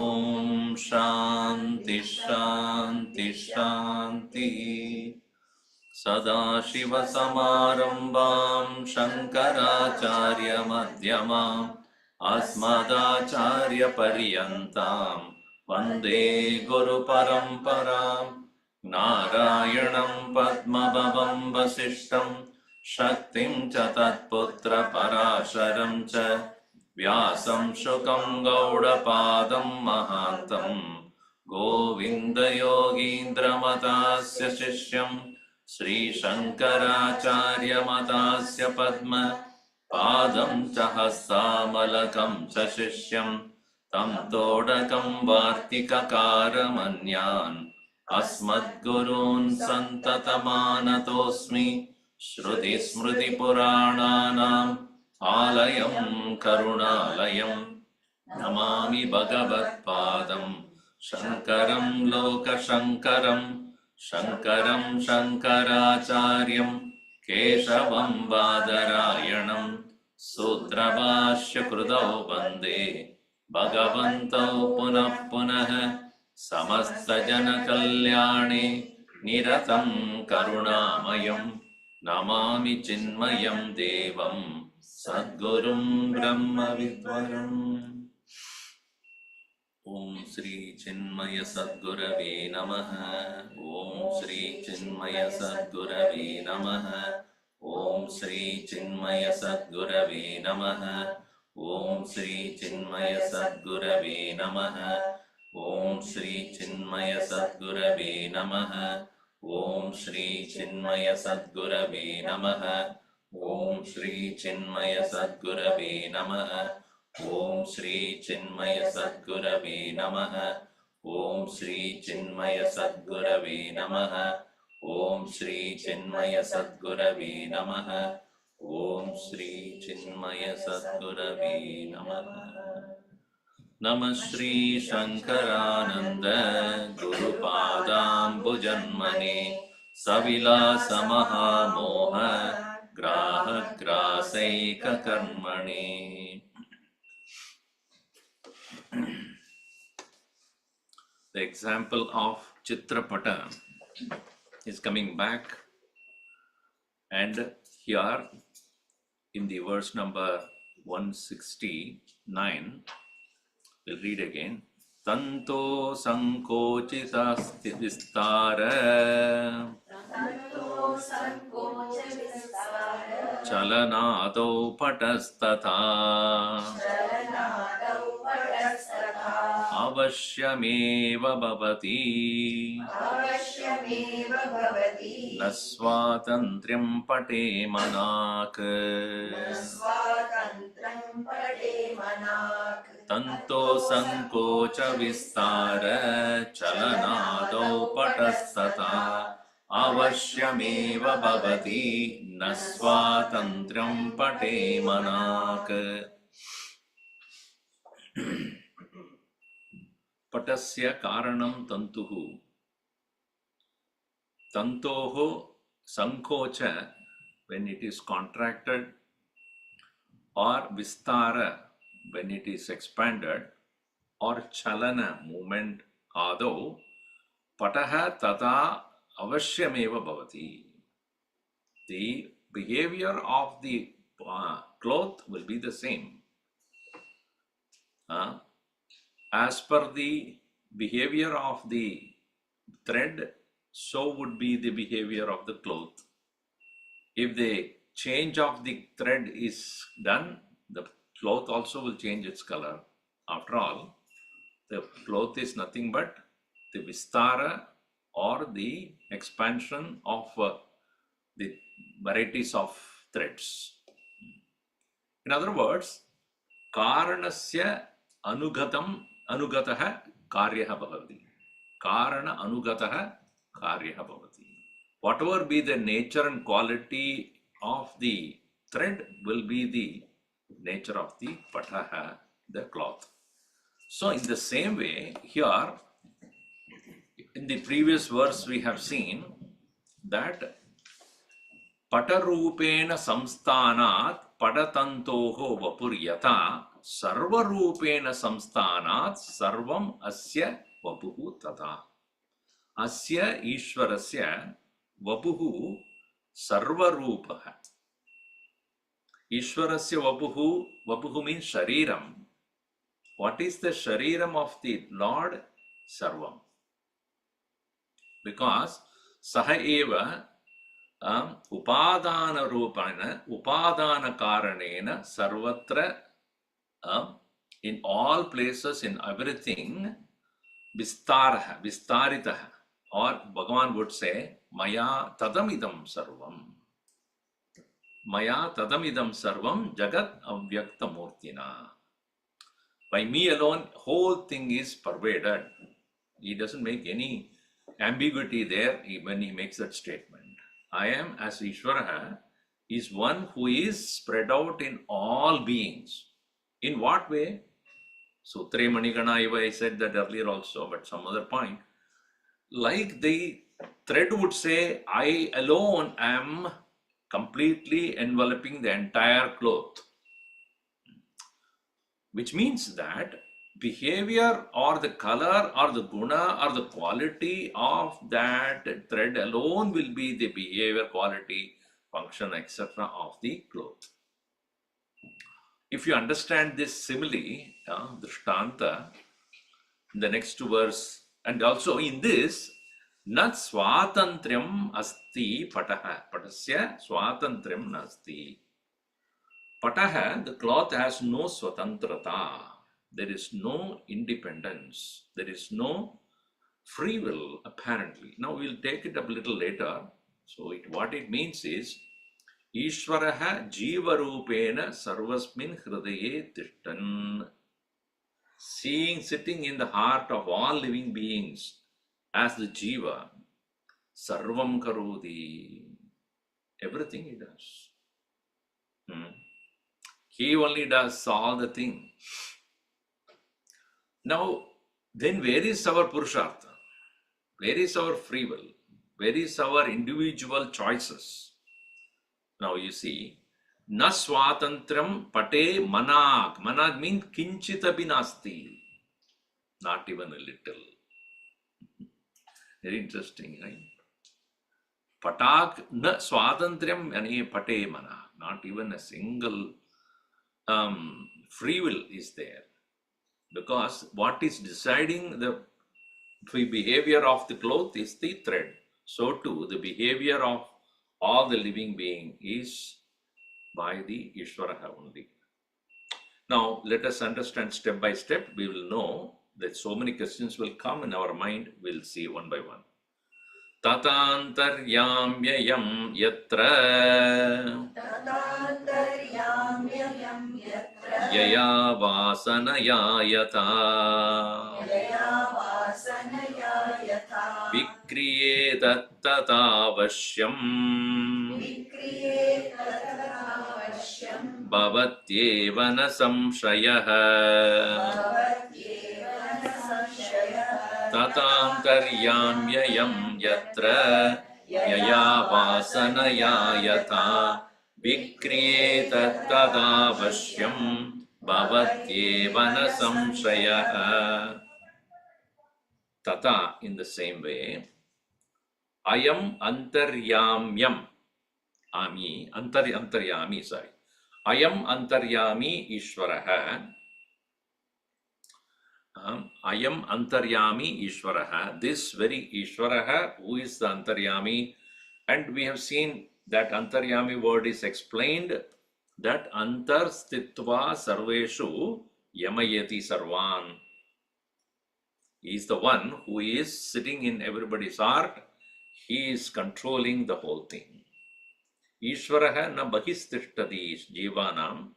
Om Shanti Shanti Shanti. Sadashiva Samarambam Shankaracharya Madhyamam Asmadacharya Paryantam Vande Guru Paramparam Narayanam Padmabhavam Vasishtam Shaktim cha Tatputra Parasharam cha Vyasam Shukam Gaudapadam Mahantam Govinda Yogindra Matasya Shishyam Sri Shankaracharya Matasya Padma Padam Chahastamalakam Sashishyam Tam Todakam Vartikakaramanyaan Asmad Gurun Santatamanatosmi Shruti Smriti Purananam Alayam Karunalayam Namami Bhagavat Padam Shankaram Loka Shankaram Shankaram Shankaracharyam Keshavam Badarayanam Sutrabhashya Krudau Bande Bhagavantau Punah Punah Samasta Jana Kalyane Niratam Karunamayam Namami Chinmayam Devam Sadgurum Brahma Vidvaram. Om Sri Chinmaya Sadgurave Namaha. Om Sri Chinmaya Sadgurave Namaha. Om Sri Chinmaya Sadgurave Namaha. Om Sri Chinmaya Sadgurave Namaha. Om Sri Chinmaya Sadgurave Namaha. Om Sri Chinmaya Sadgurave Namaha. Om Sri Chinmaya Sadgurave Namaha. Om Sri Chinmaya Sadgurave Namaha. Om Sri Chinmaya Sadgurave Namaha. Om Sri Chinmaya Sadgurave Namaha. Om Sri Chinmaya Sadgurave Namaha. Namah Shri Shankarananda Guru Padam Bhujanmane Savilasa Maha Moha Graha Grasaika Karmane. The example of Chitrapata is coming back, and here in the verse number 169, we'll read again. Tanto sankochita vistara chalanadau patastata avashyameva bhavati nasvatantriyam pate manak tanto sankocha vistara chalanadau patastata avashyameva bhavati nasvatantriyam pate manak. Patasya karanam tantuhu. Tantoho sankocha, when it is contracted, or vistara, when it is expanded, or chalana, movement, adho, pataha tata avashyameva bhavati. The behavior of the cloth will be the same. As per the behavior of the thread, so would be the behavior of the cloth. If the change of the thread is done, the cloth also will change its color. After all, the cloth is nothing but the vistara or the expansion of the varieties of threads. In other words, karanasya anugataha karyaha bhavati. Karana anugataha karyaha bhavati. Whatever be the nature and quality of the thread will be the nature of the pataha, the cloth. So in the same way, here in the previous verse we have seen that patarupena samsthanat padatantoho vapuryata sarvarupena samsthanat sarvam asya vapuhu tata. Asya Ishwarasya vapuhu sarvarupaha. Ishwarasya vapuhu, vapuhu means shariram. What is the shariram of the Lord? Sarvam. Because saha eva upadana rupana, upadana karanena sarvatra, in all places, in everything, vistaraha, vistaritaha, or Bhagavan would say, Maya tadamidam sarvam. Maya tadamidam sarvam jagat avyakta murtina. By me alone, whole thing is pervaded. He doesn't make any ambiguity there when he makes that statement. I am, as Ishvara, is one who is spread out in all beings. In what way? Sutre Manigana, I said that earlier also, but some other point. Like the thread would say, I alone am completely enveloping the entire cloth. Which means that behavior or the color or the guna or the quality of that thread alone will be the behavior, quality, function, etc. of the cloth. If you understand this simile, Drishtanta, in the next verse, and also in this, Nat swatantriam asti pataha. Patasya swatantriam nasti. Pataha, the cloth has no swatantrata. There is no independence. There is no free will, apparently. Now we'll take it up a little later. So what it means is, Ishvaraha jivarupena sarvasmin hridaye tishtan. Sitting in the heart of all living beings as the jiva, sarvam karodi. Everything he does. He only does all the thing. Now, then where is our purushartha? Where is our free will? Where is our individual choices? Now you see, na swatantram pate manag. Manag means kinchitapi nasti. Not even a little. Very interesting, right? Patak na swatantriam ane pate manag. Not even a single free will is there. Because what is deciding the behavior of the cloth is the thread. So too, the behavior of all the living being is by the Ishvaraha only. Now, let us understand step by step. We will know that so many questions will come in our mind. We'll see one by one. Tatantaryamyayam yatra yaya vasanaya yata vikriyeta tatavasyam bhavatyeva na samshayah. Tatantaryamyayam yatra yaya vasanaya yata vikriyeta tatavasyam bhavatyeva na samshayah. Tata, in the same way, ayam antaryamyam, antaryami, sorry. Ayam antaryami Ishvaraha. Ayam antaryami Ishvaraha. This very Ishvaraha, who is the antaryami, and we have seen that antaryami word is explained that antar stitva sarveshu yamayati sarvan. He is the one who is sitting in everybody's heart. He is controlling the whole thing. Ishvaraha na bahistishtati jivanam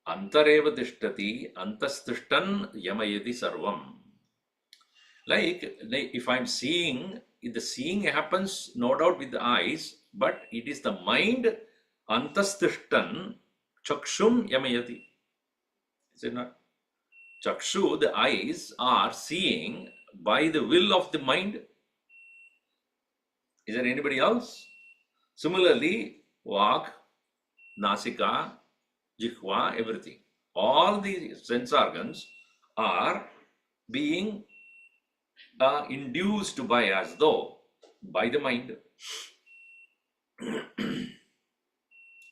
antareva tishtati antastishtan yamayati sarvam. Like if I'm seeing, the seeing happens no doubt with the eyes, but it is the mind antastishtan chakshum yamayati. Is it not? Chakshu, the eyes, are seeing by the will of the mind. Is there anybody else? Similarly, Vak, Nasika, Jihva, everything. All the sense organs are being induced by, as though, by the mind.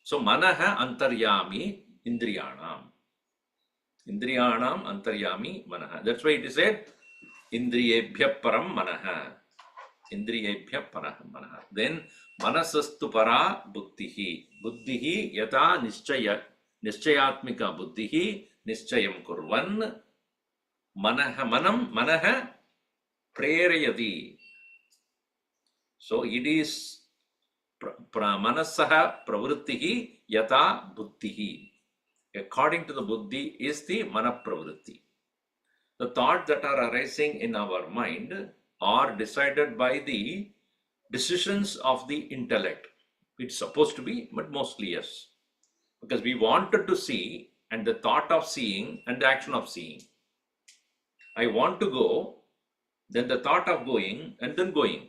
So manaha antaryami indriyanam. Indriyanam antaryami manaha. That's why it is said indriyebhya param manaha. Indriyebhya param manaha. Then manasastu para buddhihi. Buddhihi yata nischayatmika buddhihi nischayam kurvan manaha prerayati. So it is manasaha pravrittihi yata buddhihi. According to the buddhi is the mana pravritti. The thoughts that are arising in our mind are decided by the decisions of the intellect. It's supposed to be, but mostly yes. Because we wanted to see, and the thought of seeing and the action of seeing. I want to go, then the thought of going, and then going.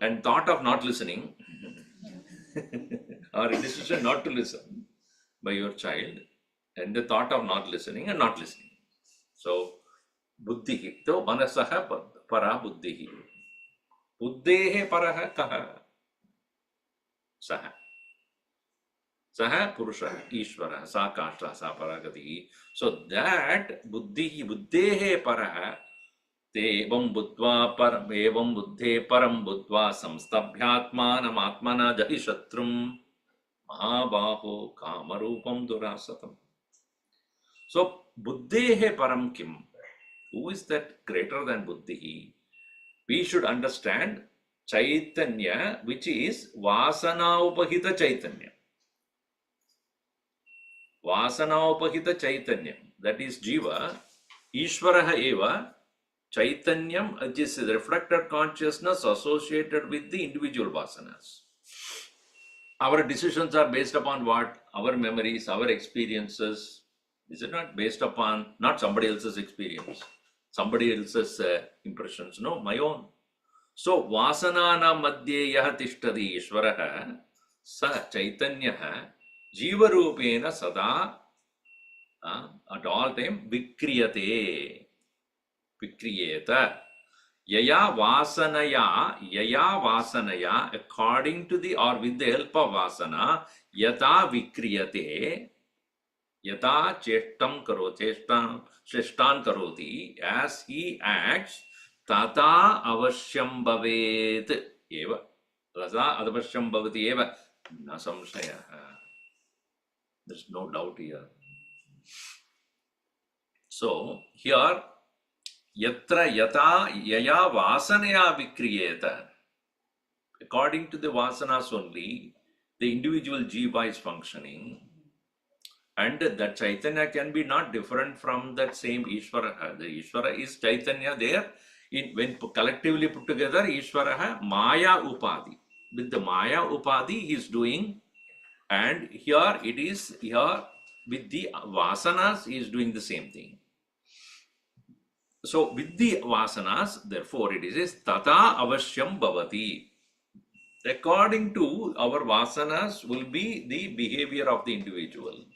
And thought of not listening, or a decision not to listen by your child, and the thought of not listening and not listening. So, buddhihi, to manasaha para buddhihi. Buddhehe paraha kaha? Saha. Saha purusha, ishvara, sa kashta, sa paragati. So that buddhehe paraha, te evam buddhva evam buddhe param buddhva samstabhyatmanam atmana jahi shatrum mahabaho kamarupam durasatam. So buddhehe param kim? Who is that greater than buddhihi? We should understand Chaitanya, which is Vasana Upahita Chaitanya. Vasana Upahita Chaitanya. That is Jiva. Ishvaraha eva Chaitanyam, which is reflected consciousness associated with the individual vasanas. Our decisions are based upon what? Our memories, our experiences. Is it not based upon, not somebody else's experience, somebody else's impressions? No, my own. So, vasanana madhye yaha tishtadi ishvaraha sa chaitanyaha jivarupena sada at all time vikriyate. Vikriyeta. Yaya vasanaya, according to the, or with the help of vasana, yata vikriyate, yata cheshtam karoti, as he acts, tata avashyam bhavet eva. Tata avashyam bhavati eva. Na samshaya. There's no doubt here. So, here, yatra yata yaya vasanaya vikriyeta. According to the vasanas only, the individual jiva is functioning, and that Chaitanya can be not different from that same Ishvara. The Ishvara is Chaitanya there. When collectively put together, Ishvara Maya Upadi. With the Maya Upadi he is doing, and here it is, here with the vasanas he is doing the same thing. So with the vasanas, therefore it is tata avashyam bhavati. According to our vasanas will be the behavior of the individual.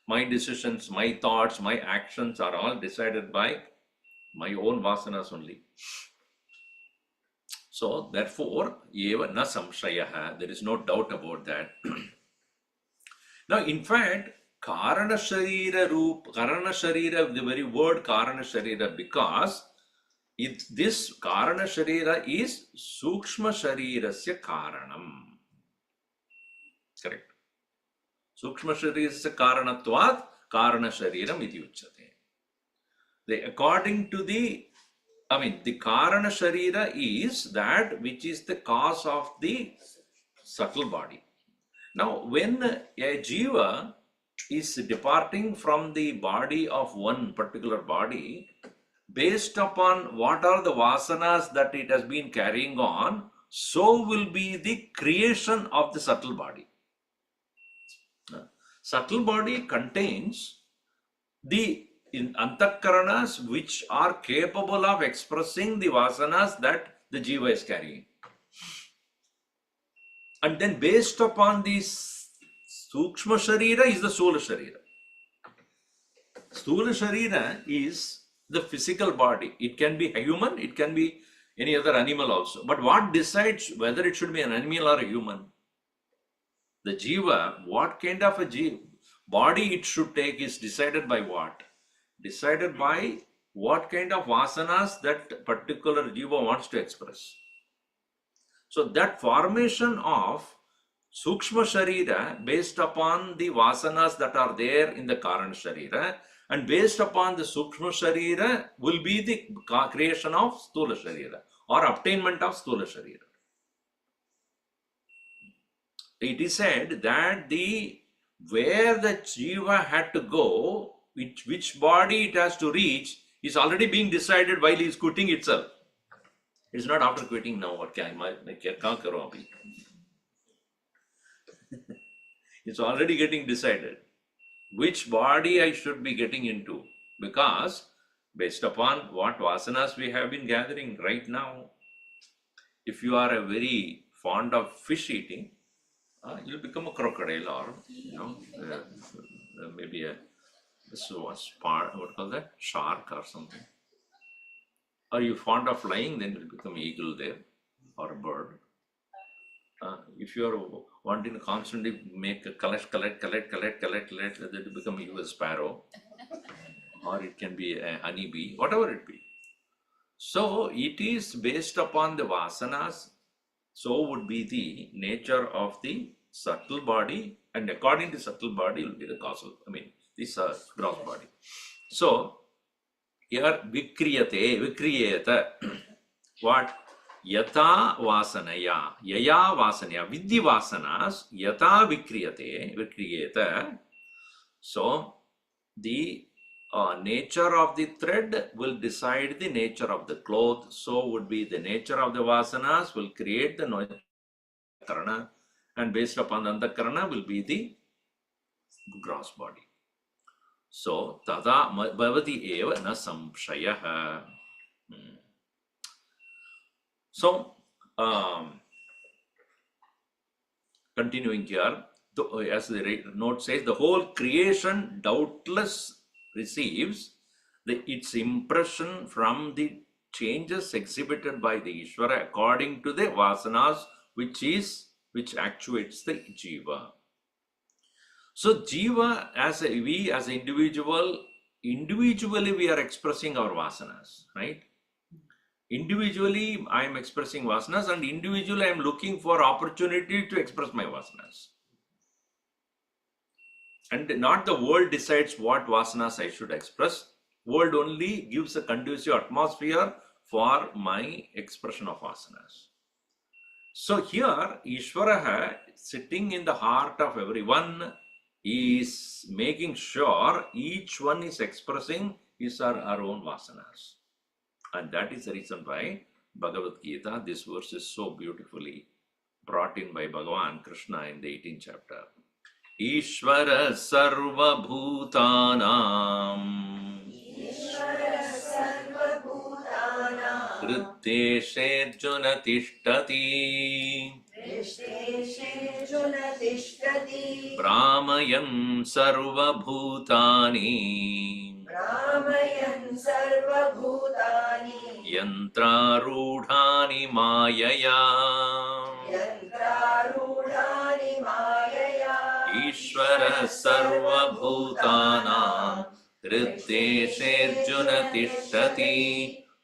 My decisions, my thoughts, my actions are all decided by my own vasanas only. So therefore, eva na samshayaha, there is no doubt about that. Now in fact, Karana Sharira, the very word Karana Sharira, because this Karana Sharira is Sukshma Sharirasya Karanam. Correct. Sukshma Sharirasya Karanatvat Karana Shariram iti uchyate. According to the Karana Sharira is that which is the cause of the subtle body. Now, when a jiva is departing from the body of one particular body, based upon what are the vasanas that it has been carrying on, so will be the creation of the subtle body. Subtle body contains the antakaranas which are capable of expressing the vasanas that the jiva is carrying. And then based upon this Sukshma Sharira is the Sola Sharira. Sthula Sharira is the physical body. It can be a human, it can be any other animal also. But what decides whether it should be an animal or a human? The Jiva, what kind of a body it should take is decided by what? Decided by what kind of vasanas that particular Jiva wants to express. So that formation of Sukshma Sharira based upon the vasanas that are there in the Karana Sharira, and based upon the Sukshma Sharira will be the creation of Sthula Sharira or obtainment of Sthula Sharira. It is said that where the Jiva had to go, which body it has to reach, is already being decided while he is quitting itself. It's not after quitting now. It's already getting decided which body I should be getting into, because based upon what vasanas we have been gathering right now, if you are a very fond of fish eating, you'll become a crocodile, or maybe a what call that, shark or something. Or you fond of flying, then you'll become eagle there, or a bird. If you are wanting to constantly make a collect, then you become a US sparrow, or it can be a honeybee, whatever it be. So it is based upon the vasanas. So would be the nature of the subtle body, and according to subtle body will be the causal, this gross body. So here vikriyata, what? Yata vasanaya, yaya vasanaya, vidhi vasanas, yata vikriyata. So the nature of the thread will decide the nature of the cloth. So would be the nature of the vasanas will create the karana, and based upon the karana will be the gross body. So tada bhavati eva na samshayah. So continuing here, as the note says, the whole creation doubtless receives its impression from the changes exhibited by the Ishvara according to the vasanas, which actuates the Jiva. So Jiva, we as an individually we are expressing our vasanas, right? Individually I am expressing vasanas, and individually I am looking for opportunity to express my vasanas. And not the world decides what vasanas I should express. World only gives a conducive atmosphere for my expression of vasanas. So here Ishvara sitting in the heart of everyone is making sure each one is expressing his or her own vasanas. And that is the reason why Bhagavad Gita, this verse is so beautifully brought in by Bhagavan Krishna in the 18th chapter. Ishvara sarva bhutanam Hriddeshe tishtati Brahmayan sarva bhutani Yantrarudhani mayaya Ishvara sarva bhutanam Hriddeshe tishtati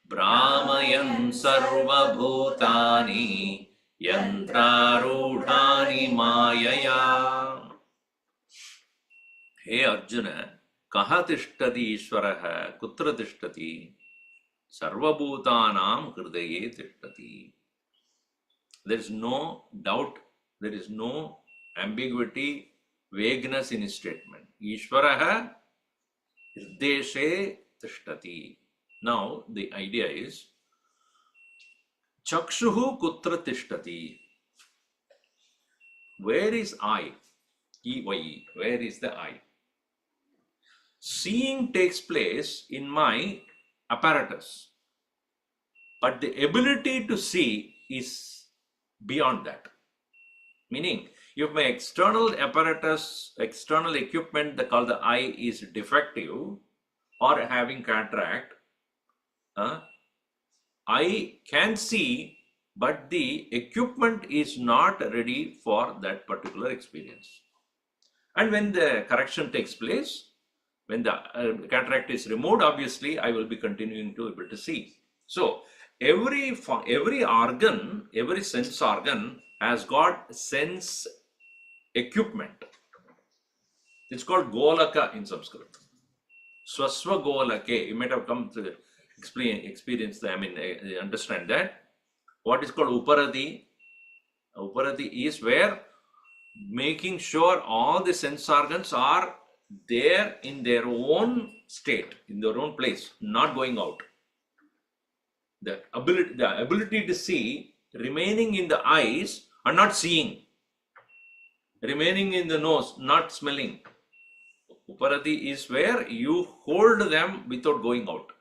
Brahmayan sarva bhutani Yantrarudhani mayaya. Hey Arjuna, kaha tishtati Ishvaraha kutra tishtati sarvabhutanam hridaye tishtati. There is no doubt, there is no ambiguity, vagueness in his statement. Ishvaraha hrideshe tishtati. Now the idea is chakshuhu kutra tishtati. Where is I? E-Y-E. Where is the I? Seeing takes place in my apparatus, but the ability to see is beyond that. Meaning, if my external apparatus, external equipment called the eye is defective, or having cataract, I can see, but the equipment is not ready for that particular experience. And when the correction takes place, when the cataract is removed, obviously I will be continuing to able to see. So every organ, every sense organ has got sense equipment. It's called golaka in Sanskrit. Swasva golake. You might have come to experience that. I mean, understand that. What is called uparati? Uparati is where making sure all the sense organs are there in their own state, in their own place, not going out. The ability to see remaining in the eyes and not seeing, remaining in the nose, not smelling. Uparati is where you hold them without going out.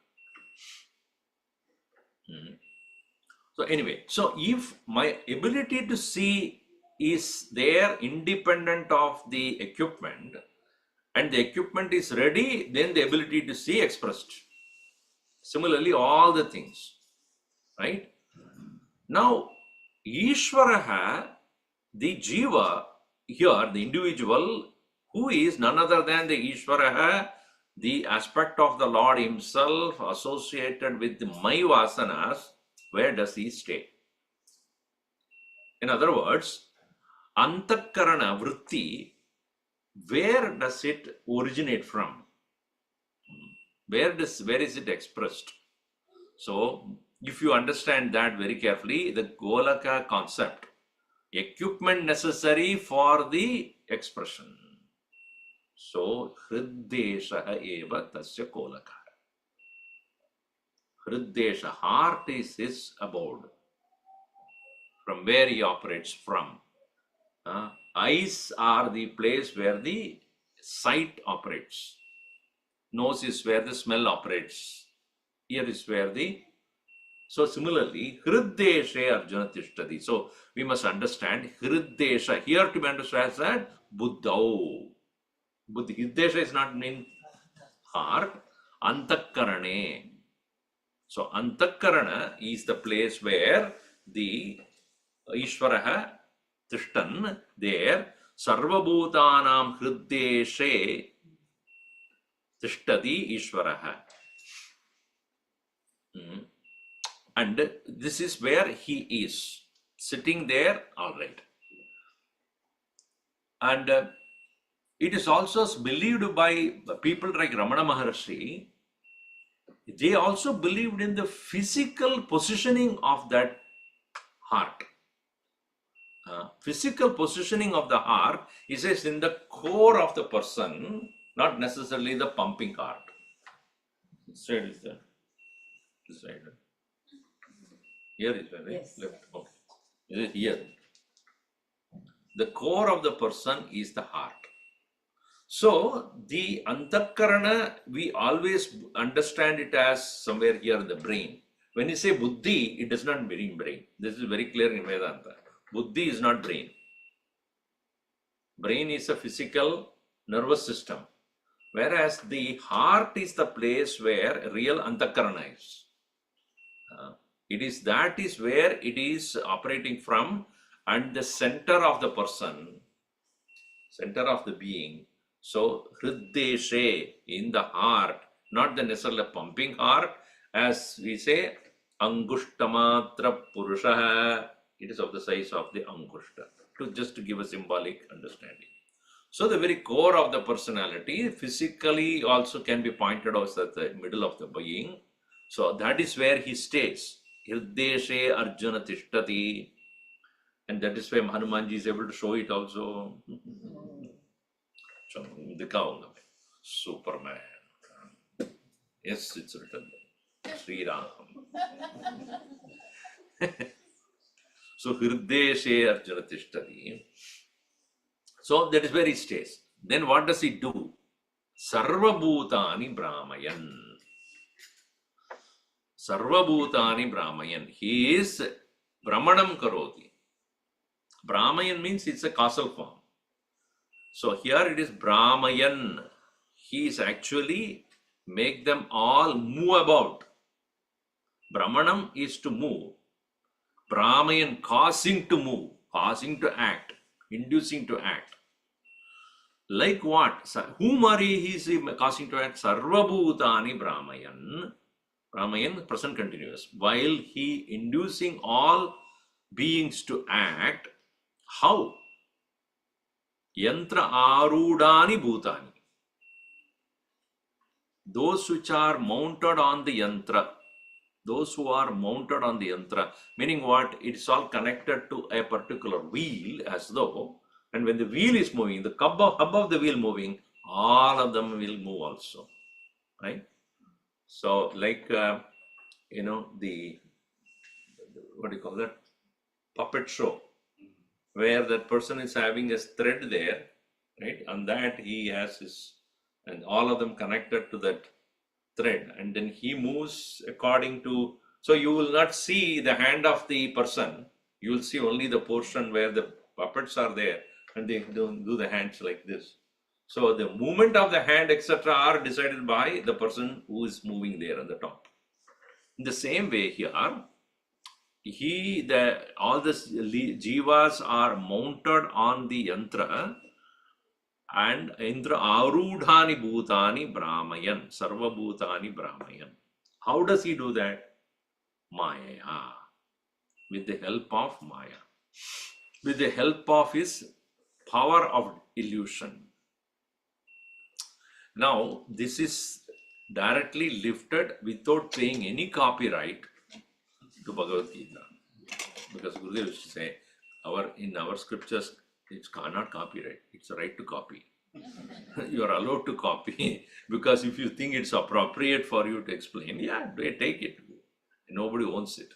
So anyway, so if my ability to see is there independent of the equipment, and the equipment is ready, then the ability to see expressed. Similarly, all the things, right? Now, Ishvaraha, the Jiva here, the individual, who is none other than the Ishvaraha, the aspect of the Lord himself associated with the my vasanas, where does he stay? In other words, Antakarana Vritti, where does it originate from? Where is it expressed? So, if you understand that very carefully, the Golaka concept, equipment necessary for the expression. So, Hriddesha eva tasya Golaka. Hriddesha, heart is his abode, from where he operates from. Eyes are the place where the sight operates. Nose is where the smell operates. Ear is where the... So similarly, Hriddesha Arjuna Tishtati. So we must understand Hriddesha. Here to be understood as that Buddhau. Hriddesha is not mean heart. Antakarane. So Antakarana is the place where the Ishvaraha Tishtan, there, Sarvabhutanam Hriddeshe Tishtati Ishvaraha. And this is where he is, sitting there, all right. And it is also believed by people like Ramana Maharshi, they also believed in the physical positioning of that heart. Physical positioning of the heart is in the core of the person, not necessarily the pumping heart. This side is there. This side. Here is there, right? Yes. Left. Okay. Is it here? The core of the person is the heart. So the Antakarana, we always understand it as somewhere here in the brain. When you say Buddhi, it does not mean brain. This is very clear in Vedanta. Buddhi is not brain. Brain is a physical nervous system, whereas the heart is the place where real Antakarana is. That is where it is operating from, and the center of the person, center of the being. So Hriddeshe, in the heart, not the necessarily pumping heart, as we say, Angustamatra Purushaha. It is of the size of the Angushta, just to give a symbolic understanding. So the very core of the personality physically also can be pointed out as the middle of the being. So that is where he stays. Hriddeshe Arjuna Tishtati. And that is why Hanumanji is able to show it also. Superman. Yes, it's written there. Sri Ram. So Hriddeshe Arjuna Tishtati. So that is where he stays. Then what does he do? Sarvabhutani Brahmayan. Sarvabhutani Brahmayan. He is Brahmanam Karoti. Brahmayan means it's a causal form. So here it is Brahmayan. He is actually make them all move about. Brahmanam is to move. Brahmayan causing to move, causing to act, inducing to act. Like what? Whom are he is causing to act? Sarvabhutani Brahmayan. Brahmayan, present continuous. While he inducing all beings to act, how? Yantra arudani bhutani. Those which are mounted on the yantra, those who are mounted on the yantra, meaning what? It's all connected to a particular wheel, as though, and when the wheel is moving, the hub of the wheel moving, all of them will move also, right? So, like, the, what do you call that? Puppet show, where that person is having a thread there, right? And that he has his, and all of them connected to that thread, and then he moves according to, so you will not see the hand of the person, you will see only the portion where the puppets are there, and they do the hands like this. So the movement of the hand, etc., are decided by the person who is moving there on the top. In the same way here, all the jivas are mounted on the yantra, and Indra arudhani bhutani brahmayan, sarva bhutani brahmayan. How does he do that? Maya. With the help of Maya. With the help of his power of illusion. Now, this is directly lifted without paying any copyright to Bhagavad Gita. Because Gurudev used to say, in our scriptures, it's not copyright, it's a right to copy. You are allowed to copy, because if you think it's appropriate for you to explain, yeah, take it. Nobody owns it.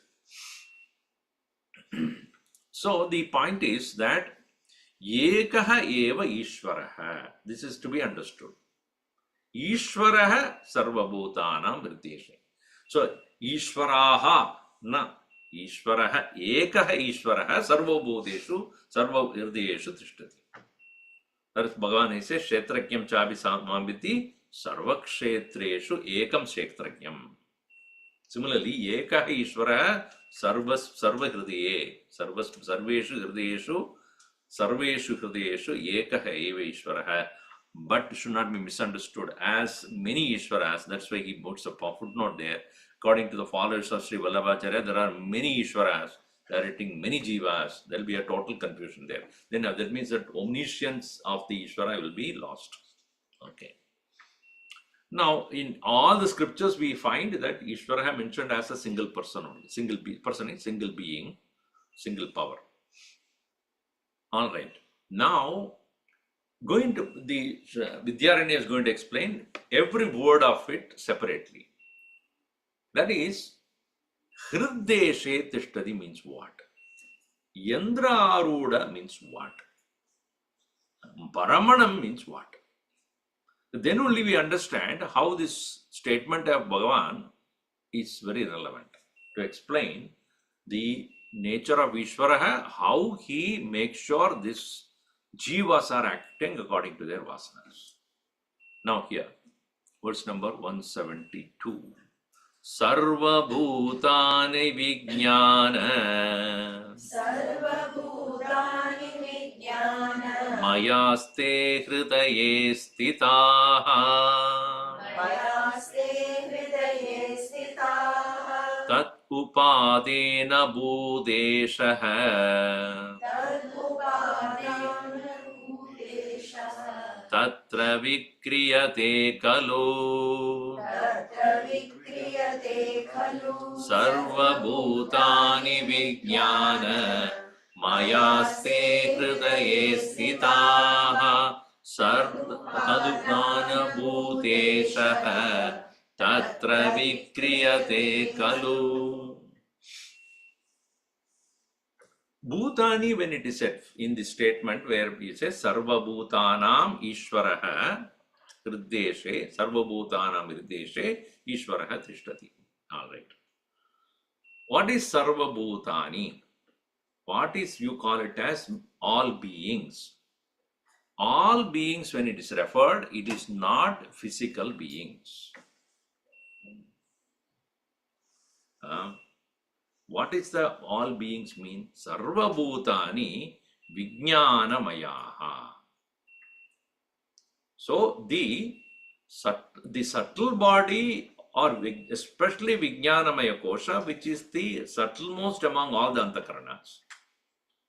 So the point is that Ekaha eva Ishvaraha. This is to be understood. Ishvaraha sarvabhutanam hrideshe. So Ishvaraha na Ishvaraha Ekaha Ishvaraha sarvabhuteshu sarvahrideshu tishtati. That is, Bhagavan says, Kshetrakyam chabi samambiti sarvakshetreshu ekam kshetrakyam. Similarly, Ekaha Ishvara sarvahridaye, sarveshu hrideshu, sarveshu hrideshu, Ekaha eva Ishvara. But should not be misunderstood as many Ishvaras. That's why he puts a footnote there. According to the followers of Sri Vallabhacharya, there are many Ishvaras directing many jivas. There will be a total confusion there. Then that means that omniscience of the Ishvara will be lost. Okay. Now, in all the scriptures, we find that Ishvara mentioned as a single person only. Single being, single power. All right. Now, going to the Vidyaranya is going to explain every word of it separately. That is, Hriddeshe tishtadi means what? Yandra aruda means what? Paramanam means what? Then only we understand how this statement of Bhagavan is very relevant to explain the nature of Ishvara, how he makes sure these jivas are acting according to their vasanas. Now here, verse number 172. Sarva bhutani vijnana mayaste hridaye stitaha tat upadena bhudeshaha tatra vikriyate kalu sarva bhutani vijnana mayaste hridaye stitaha tadupana bhuteshaha tatra vikriyate kalu. Bhutani, when it is said in the statement where he says Sarva Bhutanam Ishvaraha Hriddeshe, Sarva Bhutanam Hriddeshe, Ishvaraha Tishtati. All right. What is Sarva Bhutani? What is, you call it as all beings? All beings, when it is referred, it is not physical beings. Uh, what is the all beings mean? Sarva bhutani vijnanamayaha. So the subtle body, or especially Vijnanamaya Kosha, which is the subtlemost among all the Antakaranas,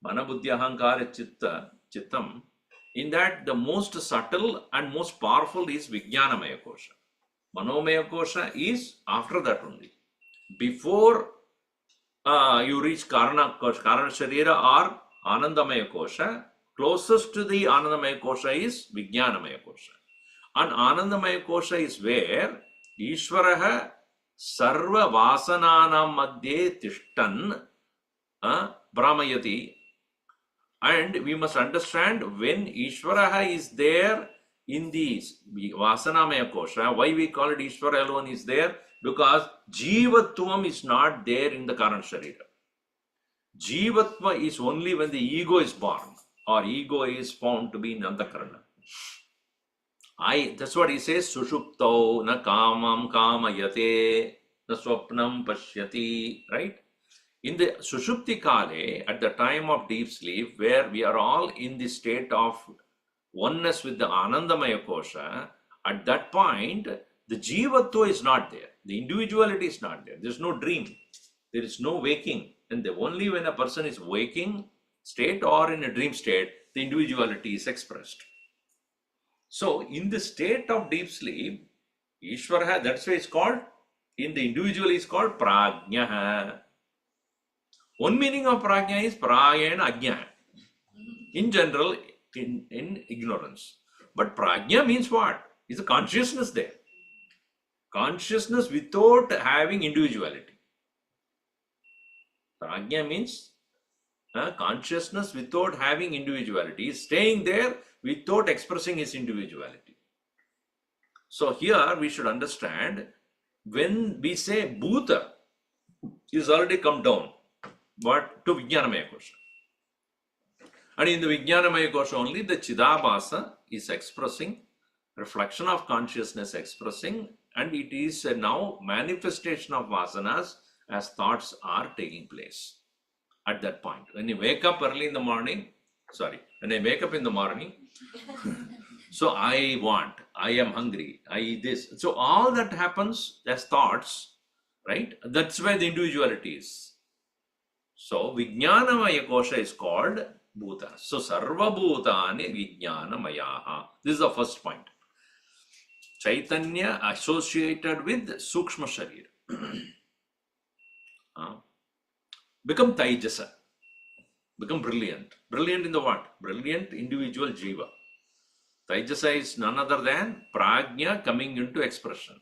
Mana Buddhi Ahankara Chitta, Chittam, in that the most subtle and most powerful is Vijnanamaya Kosha. Manomaya Kosha is after that only. Before you reach Karana Sharira or Anandamaya Kosha, closest to the Anandamaya Kosha is Vijnanamaya Kosha. And Anandamaya Kosha is where Ishvaraha Sarva Vasananam Madhye Tishtan Brahmayati. And we must understand, when Ishvaraha is there in the Vasanamaya Kosha, why we call it Ishvara alone is there? Because Jivatvam is not there in the Karana Sharira. Jivatva is only when the ego is born, or ego is found to be in Antakarana. That's what he says, Sushuptau na kamam kamayate na swapnam pashyati, right? In the Sushupti Kale, at the time of deep sleep, where we are all in the state of oneness with the Anandamaya Kosha, at that point, the Jivatva is not there. The individuality is not there. There is no dream. There is no waking. And only when a person is waking state or in a dream state, the individuality is expressed. So, in the state of deep sleep, Ishvara, that's why it's called, in the individual is called Prajna. One meaning of Prajna is Prayana Ajna. In general, in ignorance. But Prajna means what? It's a consciousness there. Consciousness without having individuality. Prajna means consciousness without having individuality, staying there without expressing his individuality. So here we should understand, when we say Bhuta is already come down, but to Vijnanamaya Kosha. And in the Vijnanamaya Kosha only, the Chidabhasa is expressing, reflection of consciousness expressing, and it is now manifestation of vasanas as thoughts are taking place at that point. When you wake up early in the morning, when I wake up in the morning, so I want, I am hungry, I eat this. So all that happens as thoughts, right? That's where the individuality is. So Vijnanamaya Kosha is called Bhuta. So Sarva Bhutani Vijnanamayaha. This is the first point. Chaitanya associated with Sukshma Sharira. Become Taijasa. Become brilliant. Brilliant in the what? Brilliant individual Jiva. Taijasa is none other than Prajna coming into expression.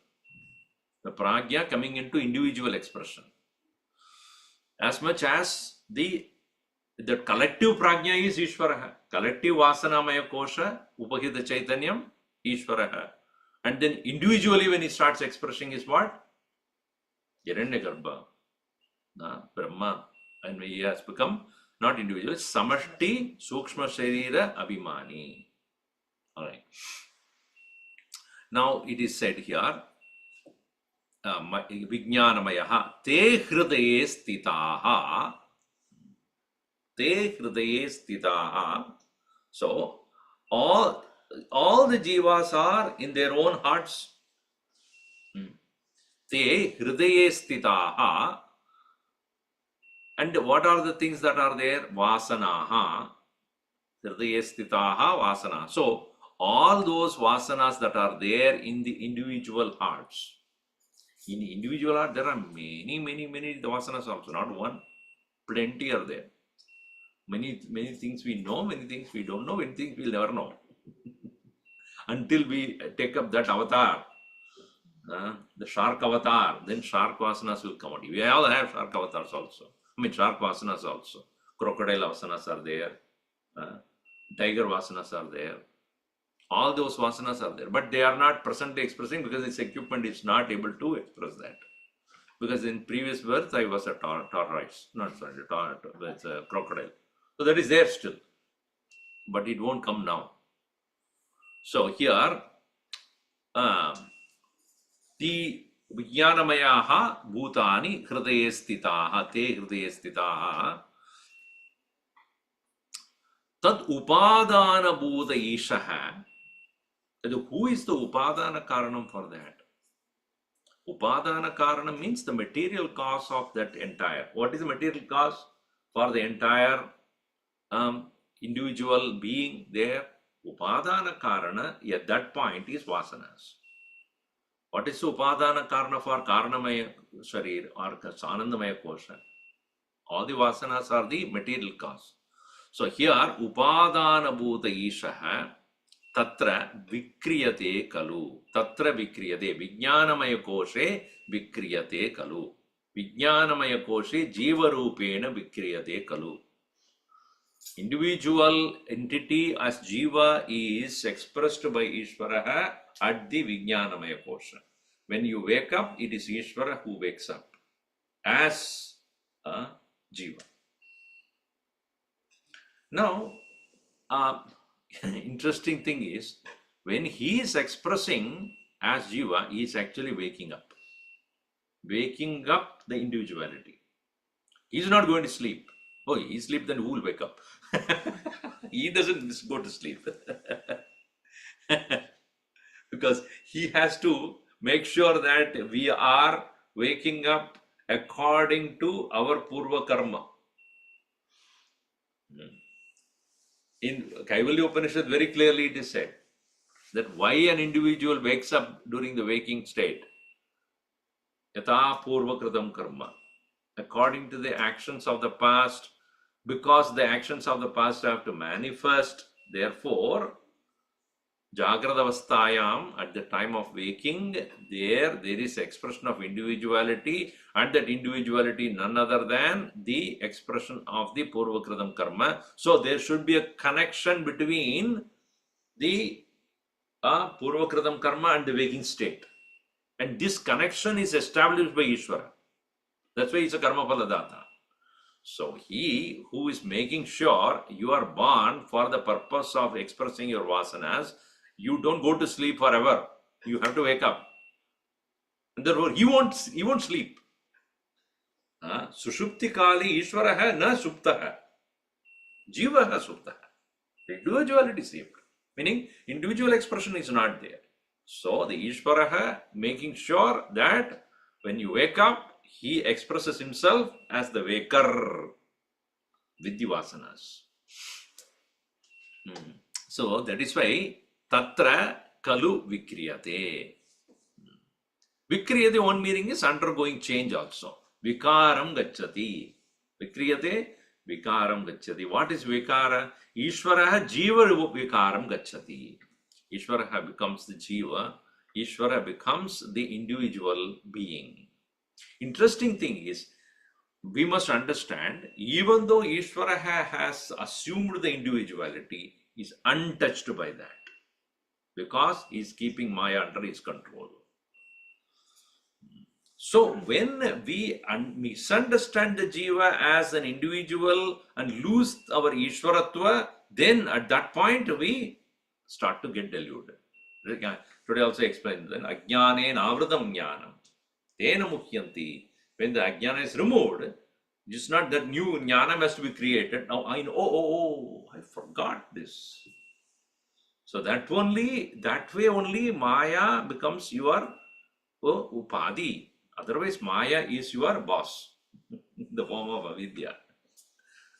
The Prajna coming into individual expression. As much as the collective Prajna is Ishvaraha. Collective Vasanamaya Kosha, Upahita Chaitanyam, Ishvaraha. And then individually when he starts expressing is what? Hiranyagarbha, Brahma. And he has become not individual, Samashti Sukshma Sharira Abhimani. Alright. Now it is said here, Vijnanamayaha te hridaye stitaha. Te hridaye stitaha. So all the jivas are in their own hearts. Te hridaye stitaha. And what are the things that are there? Vasanaha. Hridaye stitaha vasana. So all those vasanas that are there in the individual hearts. In the individual heart, there are many vasanas also, not one. Plenty are there. Many things we know, many things we don't know, many things we'll never know. Until we take up that avatar, the shark avatar, then shark vasanas will come out. We all have shark avatars also. Shark vasanas also. Crocodile vasanas are there. Tiger vasanas are there. All those vasanas are there, but they are not presently expressing because its equipment is not able to express that. Because in previous birth, I was a tortoise, it's a crocodile. So that is there still, but it won't come now. So here, the Vijnanamayaha bhutani hridaye sthitaha te hridaye sthitaha tad upadana bhuta ishaha. Who is the upadana karanam for that? Upadana karanam means the material cause of that entire. What is the material cause for the entire individual being there? Upadana karana at that point is vasanas. What is the upadana karana for karanamaya sharir or sanandamaya kosha? All the vasanas are the material cause. So here upadana bhuta ishaha tatra vikriyate kalu. Tatra vikriyate. Vijnanamaya koshe vikriyate kalu. Vijnanamaya koshe jiva rupena vikriyate kalu. Individual entity as jiva is expressed by Ishvara at the Vijnanamaya kosha. When you wake up, it is Ishvara who wakes up as a jiva. Now, interesting thing is, when he is expressing as jiva, he is actually waking up the individuality. He is not going to sleep. Oh, he sleeps, then who will wake up? He doesn't go to sleep. Because he has to make sure that we are waking up according to our purva karma. In Kaivalya Upanishad, very clearly it is said that why an individual wakes up during the waking state. Yata purva kritam karma. According to the actions of the past, because the actions of the past have to manifest, therefore, Jagradavastayam, at the time of waking, there is expression of individuality, and that individuality none other than the expression of the Purvakritam karma. So there should be a connection between the Purvakritam karma and the waking state. And this connection is established by Ishvara. That's why he's a karma phaladata. So he who is making sure you are born for the purpose of expressing your vasanas, you don't go to sleep forever. You have to wake up. And therefore, he won't sleep. Sushupti kali Ishvaraha na suptaha. Jivaha suptaha. Individuality sleep. Meaning, individual expression is not there. So, the Ishvaraha making sure that when you wake up, he expresses himself as the waker with the vasanas. So, that is why Tatra kalu vikriyate. Vikriyate, one meaning is undergoing change also. Vikaram gacchati. Vikriyate, vikaram gacchati. What is vikara? Ishvara jiva vikaram gacchati. Ishvara becomes the jiva. Ishvara becomes the individual being. Interesting thing is, we must understand, even though Ishvara has assumed the individuality, is untouched by that. Because he is keeping Maya under his control. So when we misunderstand the Jiva as an individual and lose our Ishvaratva, then at that point we start to get deluded. Today also explained, then Ajnane Navratam Jnanam. Tena Mukhyanti. When the Ajnana is removed, it's not that new Jnanam has to be created. Now I know, I forgot this. So that way only Maya becomes your Upadi. Otherwise, Maya is your boss in the form of avidya.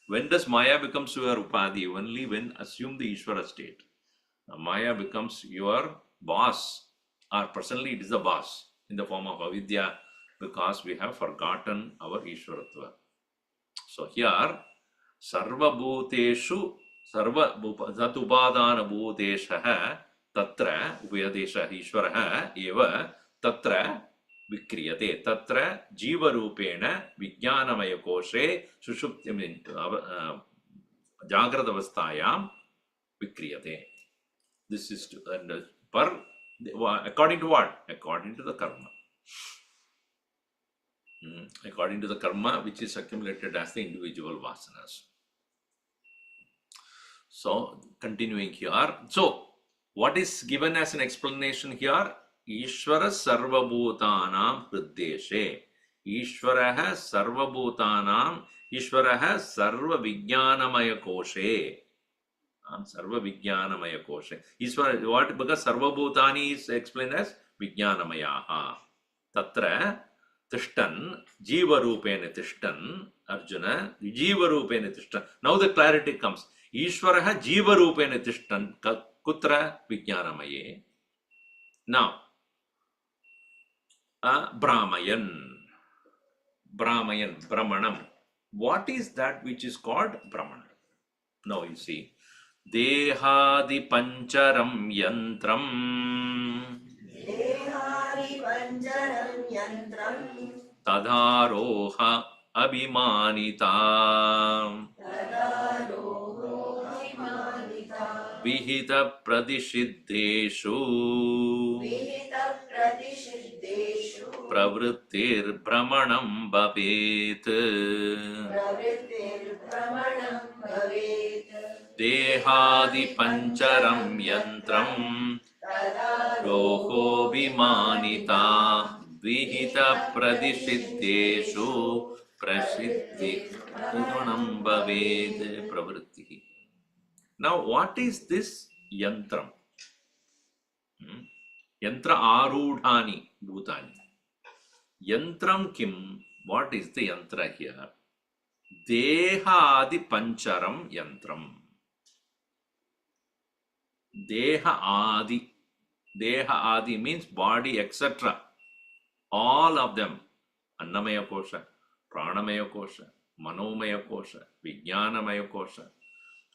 When does Maya becomes your Upadi? Only when assume the Ishvara state. Now, Maya becomes your boss, or personally it is the boss in the form of avidya, because we have forgotten our Ishvaratva. So here, Sarva Bhuteshu Sarva Satupadana Bhuteshaha Tatra Upayadesha Ishvaraha Eva Tatra Vikriyate Tatra Jiva Rupena Vijnanamaya Koshe Sushupti Jagradavastayam Vikriyate. This is according to what? According to the karma. According to the karma which is accumulated as the individual vasanas. So, continuing here. So, what is given as an explanation here? Ishvara sarvabhutanam hriddeshe. Ishvaraha sarvabhutanam. Ishvaraha sarva vijnanamaya koshe. Sarva vijnanamaya koshe. Ishvara, what? Because sarvabhutani is explained as vijnanamayaha. Tatra tishtan jiva rupena tishtan. Arjuna jiva rupena tishtan. Now the clarity comes. Ishvaraha jiva rupena tishtan kutra vijnanamaye. Now Brahmayan. Brahmanam. What is that which is called Brahman? Now you see, Dehadi Pancharam Yantram Tadharoha Abhimanita Vihita Pradishiddeshu Pravrittir Brahmanam Bhavet Dehadi Pancharam Yantram Roho Vimanita Vihita Pradishiddeshu Prasiddhi Brahmanam Bhavet Pravritti. Now, what is this yantram? Yantra arudhani bhutani. Yantram kim? What is the yantra here? Deha adi pancharam yantram. Deha adi. Deha adi means body, etc. All of them. Annamaya kosha, pranamaya kosha, manomaya kosha, vijnanamaya kosha,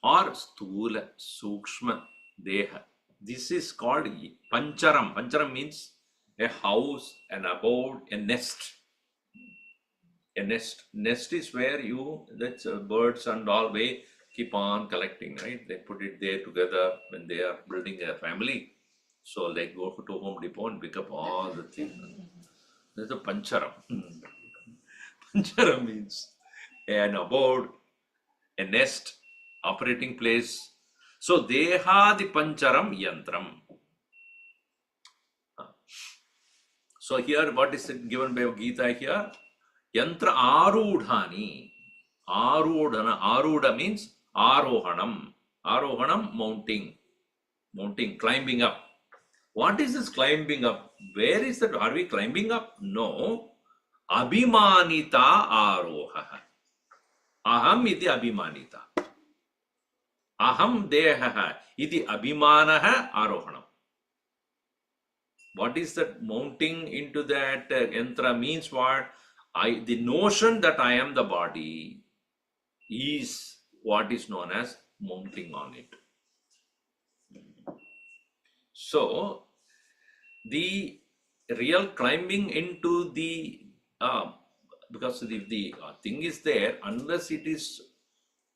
or sthula, sukshma, deha. This is called pancharam. Pancharam means a house, an abode, a nest. A nest. Nest is where that's birds and all way keep on collecting, right? They put it there together when they are building a family. So they go to Home Depot and pick up all the things. That's a pancharam. Pancharam means an abode, a nest, operating place. So dehadi pancharam yantram. So here what is it given by Gita here? Yantra arudhani. Arudhana. Arudha means arohanam. Arohanam, mounting. Mounting, climbing up. What is this climbing up? Where is that? Are we climbing up? No. Abhimanita aroha. Aham iti abhimanita. Aham deha iti abhimanaha arohanam. What is that mounting into that yantra means what? The notion that I am the body is what is known as mounting on it. So, the real climbing into the, because the thing is there, unless it is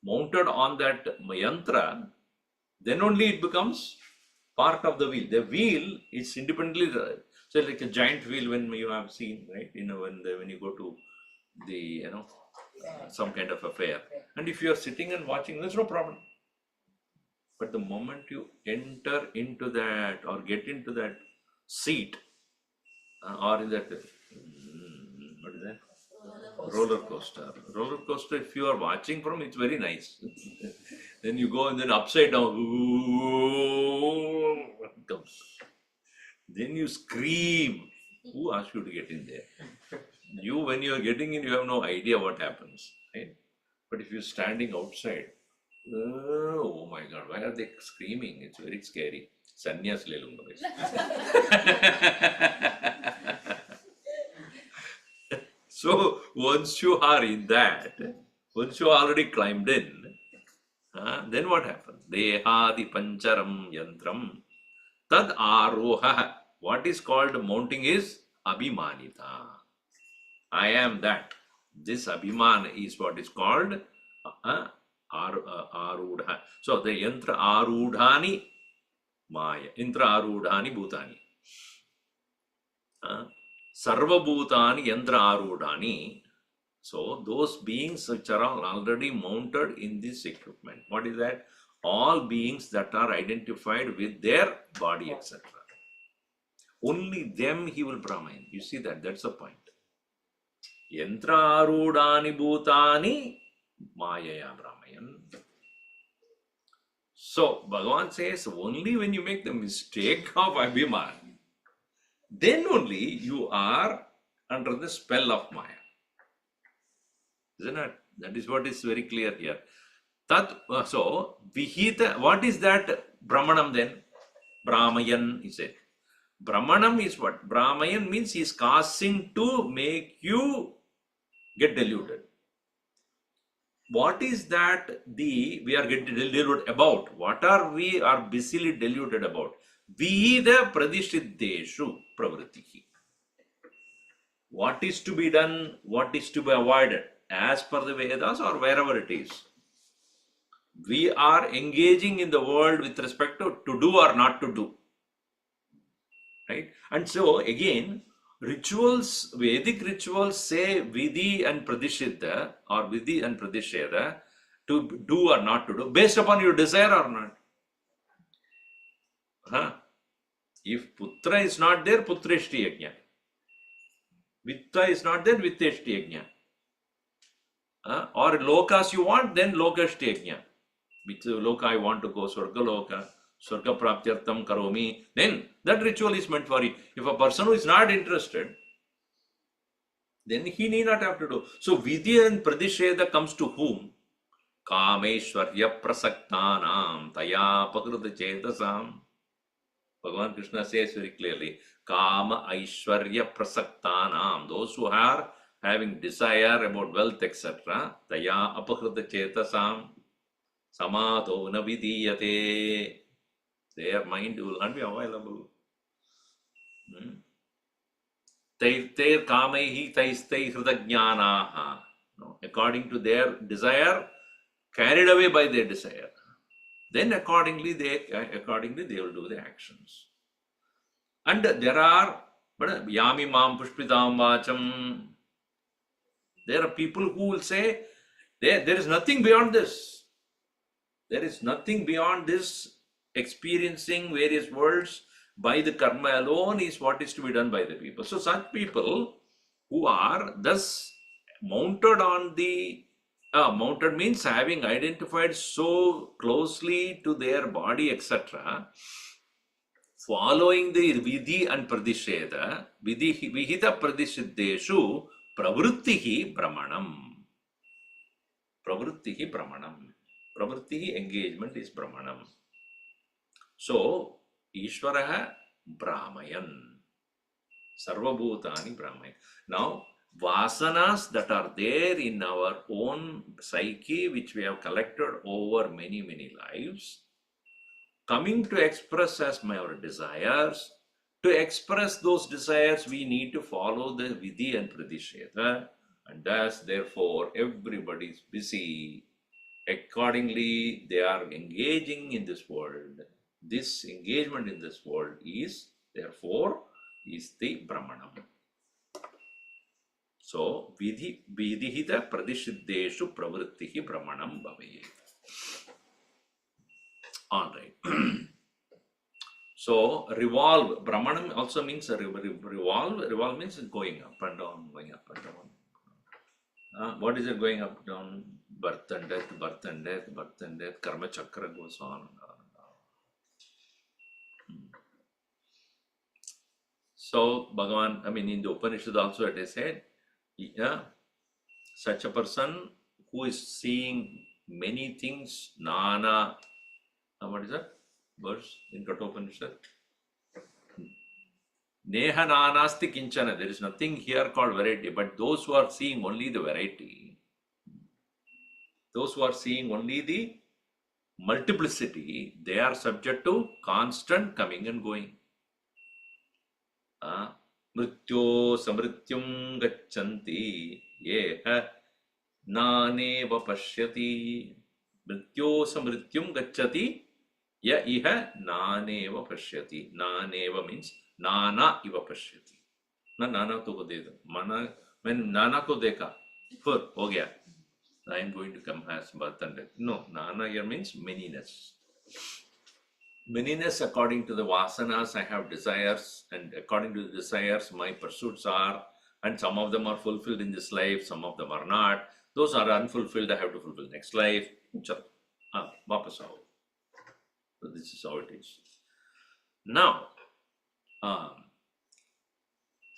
mounted on that yantra, then only it becomes part of the wheel. The wheel is independently, so like a giant wheel when you have seen, right? When you go to the, some kind of a fair. And if you are sitting and watching, there's no problem. But the moment you enter into that or get into that seat or in that, what is that? Roller coaster. Roller coaster, if you are watching from, it's very nice. Then you go and then upside down, it comes. Then you scream. Who asked you to get in there? When you are getting in, you have no idea what happens. Right? But if you're standing outside, oh my God, why are they screaming? It's very scary. Sannyas le lunga. So once you are in that, once you already climbed in, then what happens? Dehadi pancharam yantram tad aroha. What is called mounting is abhimanita. I am that. This abhiman is what is called arudha. So the yantra arudhani maya. Yantra arudhani bhutani. Sarva bhutani yantra arudhani. So those beings which are already mounted in this equipment. What is that? All beings that are identified with their body, etc. Only them he will Brahmayan. You see that? That's the point. Yantra arudani bhutani mayaya Brahmayan. So Bhagavan says only when you make the mistake of Abhiman, then only you are under the spell of Maya. Isn't it? That is what is very clear here. So Vihita, what is that Brahmanam then? Brahmayan is it. Brahmanam is what? Brahmayan means he is causing to make you get deluded. What is that we are getting deluded about? What are we are busily deluded about? Vihita pradishiddeshu pravrittihi. What is to be done, what is to be avoided, as per the Vedas or wherever it is. We are engaging in the world with respect to do or not to do. Right? And so again, rituals, Vedic rituals say Vidhi and Pradishiddha or Vidhi and Pradisheda to do or not to do, based upon your desire or not. If Putra is not there, Putreshti Yajna. Vitta is not there, Vitteshti Yajna. Or Lokas you want, then Lokashti Yajna. Which Loka I want to go, Swarga Loka. Swarga Praptyartam Karomi, then that ritual is meant for you. If a person who is not interested, then he need not have to do. So Vidya and Pradisheda comes to whom? Kameshwarya Prasaktanam Taya Pakrita Chetasam. Bhagavan Krishna says very clearly, Kama Aishwarya Prasaktanam, those who are having desire about wealth, etc. Taya Apakrita Chetasam Samadho na vidiyate. Their mind will not be available. Tair kamaihi taistai hridajnanaha. According to their desire, carried away by their desire. Then accordingly they will do the actions. And there are yami mam pushpitam vacham. There are people who will say there is nothing beyond this. There is nothing beyond this. Experiencing various worlds by the karma alone is what is to be done by the people. So such people who are thus mounted on the mounted means having identified so closely to their body, etc., following the vidhi and pradisheda, vihita pradishiddeshu pravrittihi brahmanam. Pravrittihi brahmanam. Pravrittihi engagement is brahmanam. So, Ishvaraha Brahmayan. Sarvabhutani Brahmayan. Now, vasanas that are there in our own psyche, which we have collected over many, many lives, coming to express as our desires, to express those desires, we need to follow the Vidhi and Pradisheda, and thus, therefore, everybody is busy. Accordingly, they are engaging in this world. This engagement in this world is, therefore, is the Brahmanam. So, vidihita pradishiddeshu pravrittihi Brahmanam bhavet. Alright. So, revolve. Brahmanam also means revolve. Revolve means going up and down, going up and down. What is it going up and down? Birth and death, birth and death, birth and death. Karma chakra goes on and on. So, Bhagavan, in the Upanishad also it is said, such a person who is seeing many things, nana, what is that verse in Kathopanishad? Neha nanasti kinchana, there is nothing here called variety, but those who are seeing only the variety, those who are seeing only the multiplicity, they are subject to constant coming and going. Mrityo samrityum gacchanti yeha naneva pashyati. Mrityo samrityum gaccati ya iha naneva pashyati. Naneva means nana iva pashyati. Na nana to ko de do. Mana when nana ko dekha, fir ho gaya. I am going to come as birth and death. No, nana here means manyness. Manyness, according to the vasanas, I have desires, and according to the desires, my pursuits are, and some of them are fulfilled in this life, some of them are not. Those are unfulfilled, I have to fulfill next life. Chalo. Vapas aao. So this is how it is. Now,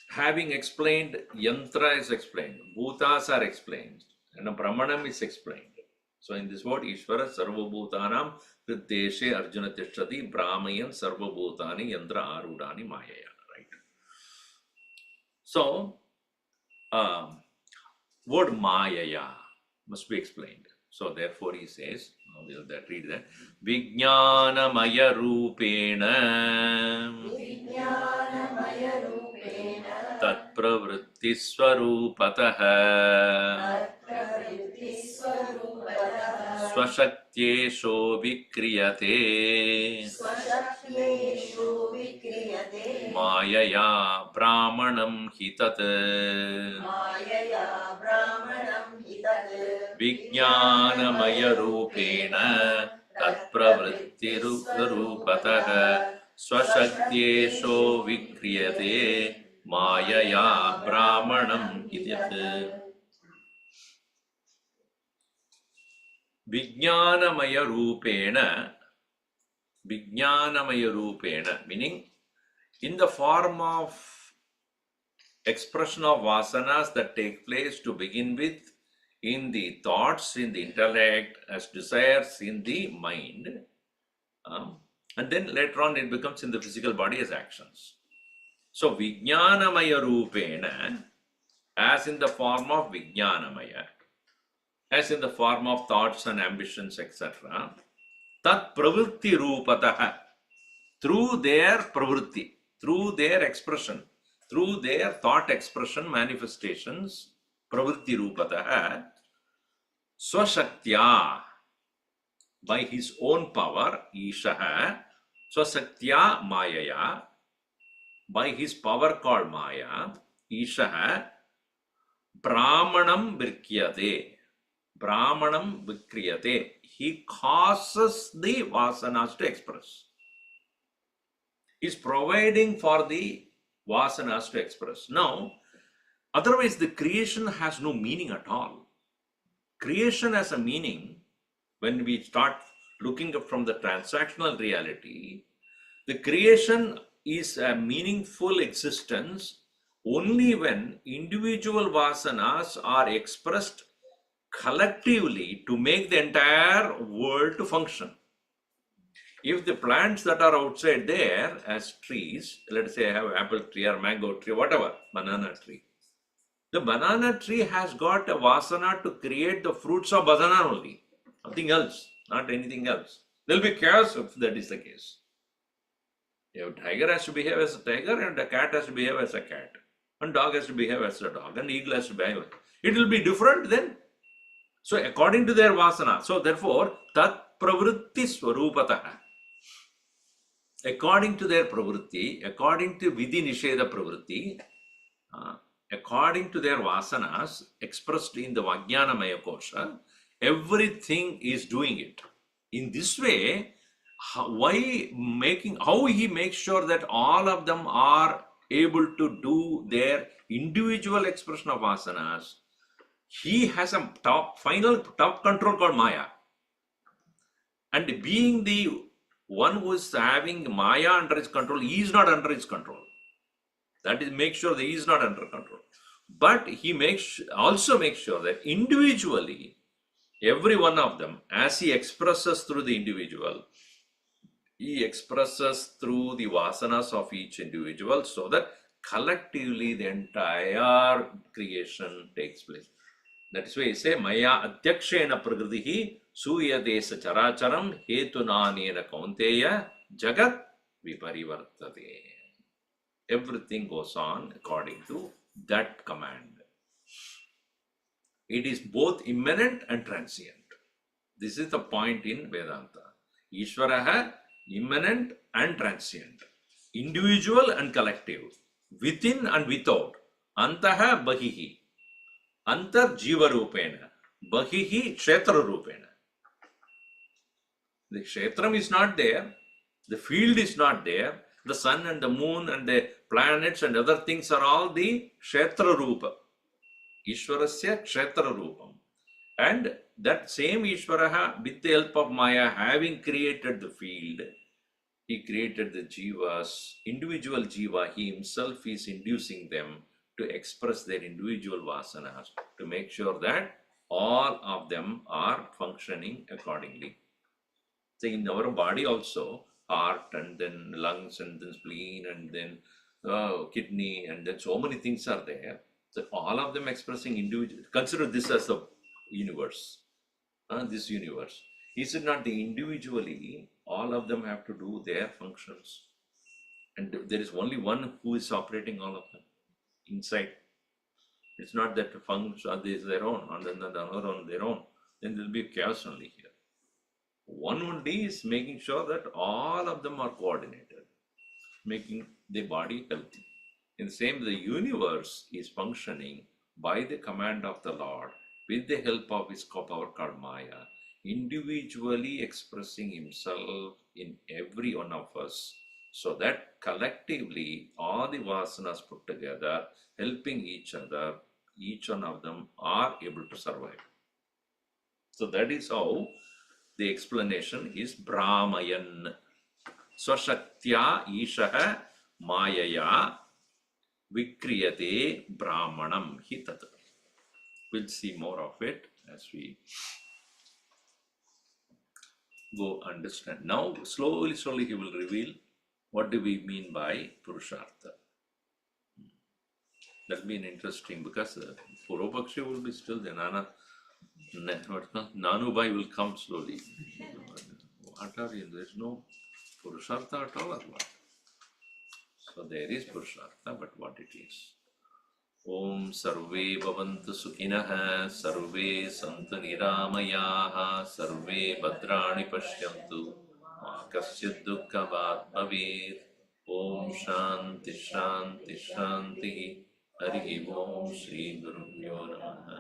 having explained, yantra is explained, bhutas are explained, and Brahmanam is explained. So in this word, Ishvara Sarvabhutanam Hriddeshe Arjuna Tishtati Brahmayan Sarvabhutani Yantra Arudani Mayaya. Right. So, word Mayaya must be explained. So therefore he says, we'll read that. Vijnanamaya Rupena Tat Pravritti Swarupataha Swashatyesho Vikriyate Mayaya Brahmanam Hitat Vijnanamaya Rupena Tat Pravritti Rupataha Swashatyesho Vikriyate Mayaya Brahmanam Hitat. Vijnanamaya Rupena, meaning in the form of expression of vasanas that take place to begin with in the thoughts, in the intellect, as desires in the mind, and then later on it becomes in the physical body as actions. So Vijnanamaya Rupena, as in the form of Vijnanamaya, as in the form of thoughts and ambitions, etc. Tat pravritti rupataha, through their pravritti, through their expression, through their thought expression manifestations, pravritti rupataha, swashaktya, by his own power, ishaha, swasaktya mayaya, by his power called maya, ishaha, brahmanam virkyate. Brahmanam vikriyate. He causes the vasanas to express. He is providing for the vasanas to express. Now, otherwise the creation has no meaning at all. Creation has a meaning when we start looking up from the transactional reality. The creation is a meaningful existence only when individual vasanas are expressed collectively to make the entire world to function. If the plants that are outside there as trees, let's say I have apple tree or mango tree, whatever, banana tree. The banana tree has got a vasana to create the fruits of banana only, nothing else, not anything else. There will be chaos if that is the case. A tiger has to behave as a tiger, and a cat has to behave as a cat, and dog has to behave as a dog, and eagle has to behave. It will be different then. So according to their vasana, so therefore, tat pravritti swarupataha. According to their pravritti, according to vidhi nisheda pravritti, according to their vasanas expressed in the Vajnanamaya kosha, everything is doing it. In this way, how he makes sure that all of them are able to do their individual expression of vasanas. He has a final top control called Maya. And being the one who is having Maya under his control, he is not under his control. That is, make sure that he is not under control. But he also makes sure that individually, every one of them, as he expresses through the individual, he expresses through the vasanas of each individual, so that collectively the entire creation takes place. That is why he say, Maya adhyakshena prakritihi suyadesa characharam hetunanena kaunteya jagat viparivartate. Everything goes on according to that command. It is both immanent and transient. This is the point in Vedanta. Ishvaraha, immanent and transient. Individual and collective. Within and without. Antaha bahihi. Antar jiva rupena, bahihi kshetra rupena. The kshetram is not there, The field is not there. The sun and the moon and the planets and other things are all the Kshetra Rupa. Ishwarasya Kshetra Rupam. And that same Ishvaraha, with the help of Maya, having created the field, he created the jivas, individual jiva, he himself is inducing them to express their individual vasanas to make sure that all of them are functioning accordingly. So in our body also, heart and then lungs and then spleen and then kidney and then so many things are there. So all of them expressing individual. Consider this as the universe. This universe. Is it not the individually, all of them have to do their functions? And there is only one who is operating all of them inside. It's not that the functions are their own, and then another on their own. Then there will be chaos only here. One only is making sure that all of them are coordinated, making the body healthy. In the same, the universe is functioning by the command of the Lord with the help of his power called Maya, individually expressing himself in every one of us, so that collectively all the vasanas put together, helping each other, each one of them are able to survive. So that is how the explanation is Brahmayan. Swashaktya Ishaha Mayaya Vikriyate Brahmanam Hitat. We'll see more of it as we go understand. Now, slowly he will reveal what do we mean by Purushartha. That'll be an interesting, because Purvapakshi will be still there. Nanubai will come slowly. What are you? There's no Purushartha at all or what? So there is Purushartha, but what it is. Om Sarve Bhavantu Sukhinah, Sarve Santu Niramayaha, Sarve Bhadrani Pashyantu, Ma Kasyat Dukkhavat Bhavet. Om Shanti Shanti Shanti. Hari Om Shri Gurubhyo Namaha.